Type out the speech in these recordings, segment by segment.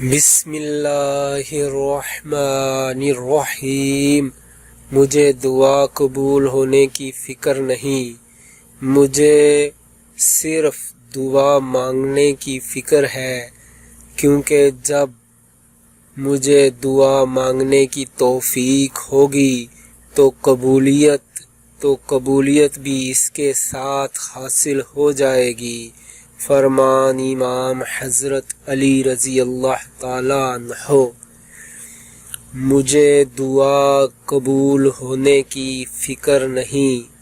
بسم اللہ الرحمن الرحیم۔ مجھے دعا قبول ہونے کی فکر نہیں، مجھے صرف دعا مانگنے کی فکر ہے، کیونکہ جب مجھے دعا مانگنے کی توفیق ہوگی تو قبولیت بھی اس کے ساتھ حاصل ہو جائے گی۔ فرمان امام حضرت علی رضی اللہ تعالی عنہ۔ مجھے دعا قبول ہونے کی فکر نہیں،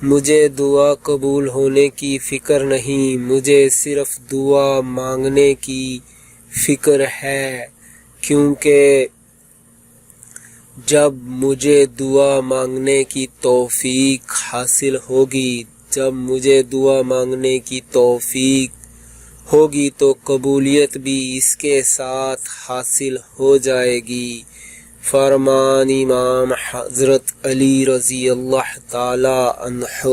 مجھے دعا قبول ہونے کی فکر نہیں، مجھے صرف دعا مانگنے کی فکر ہے، کیونکہ جب مجھے دعا مانگنے کی توفیق حاصل ہوگی، جب مجھے دعا مانگنے کی توفیق ہوگی تو قبولیت بھی اس کے ساتھ حاصل ہو جائے گی۔ فرمان امام حضرت علی رضی اللہ تعالی عنہ۔